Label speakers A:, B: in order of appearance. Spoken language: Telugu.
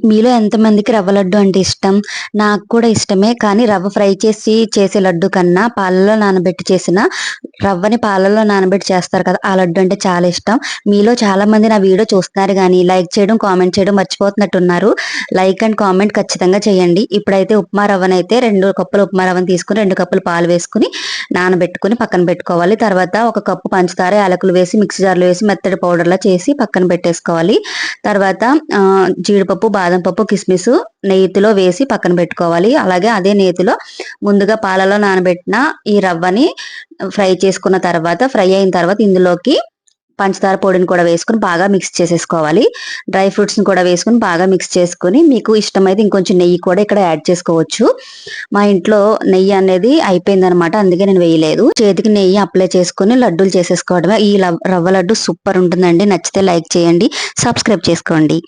A: మీలో ఎంతమందికి రవ్వ లడ్డు అంటే ఇష్టం? నాకు కూడా ఇష్టమే. కానీ రవ్వ ఫ్రై చేసి చేసే లడ్డు కన్నా పాలలో నానబెట్టి చేసిన రవ్వని పాలలో నానబెట్టి చేస్తారు కదా! ఆ లడ్డు అంటే చాలా ఇష్టం. మీలో చాలామంది నా వీడియో చూస్తున్నారు గానీ లైక్ చేయడం, కామెంట్ చేయడం మర్చిపోతున్నట్టున్నారు. లైక్ అండ్ కామెంట్ ఖచ్చితంగా చేయండి. ఇప్పుడైతే ఉప్మా రవ్వనైతే 2 కప్పుల ఉప్మా రవ్వను తీసుకొని 2 కప్పులు పాలు వేసుకొని నానబెట్టుకొని పక్కన పెట్టుకోవాలి. తర్వాత ఒక కప్పు పంచదార, యాలకులు వేసి మిక్సీ జార్‌లో వేసి మెత్తటి పౌడర్‌లా చేసి పక్కన పెట్టేసుకోవాలి. తర్వాత జీడిపప్పు, బాదం పప్పు, కిస్మిస్ నెయ్యిలో వేసి పక్కన పెట్టుకోవాలి. అలాగే అదే నేతిలో ముందుగా పాలలో నానబెట్టిన ఈ రవ్వని ఫ్రై అయిన తర్వాత ఇందులోకి పంచదార పొడిని కూడా వేసుకొని బాగా మిక్స్ చేసేసుకోవాలి. డ్రై ఫ్రూట్స్‌ని కూడా వేసుకొని బాగా మిక్స్ చేసుకొని మీకు ఇష్టమైతే ఇంకొంచెం నెయ్యి కూడా ఇక్కడ యాడ్ చేసుకోవచ్చు. మా ఇంట్లో నెయ్యి అనేది అయిపోయిందనమాట. అందుకే నేను వేయలేదు. చేతికి నెయ్యి అప్లై చేసుకొని లడ్డూలు చేసేసుకోవడమే. ఈ రవ్వ లడ్డు సూపర్ ఉంటుందండి. నచ్చితే లైక్ చేయండి, సబ్స్క్రైబ్ చేసుకోండి.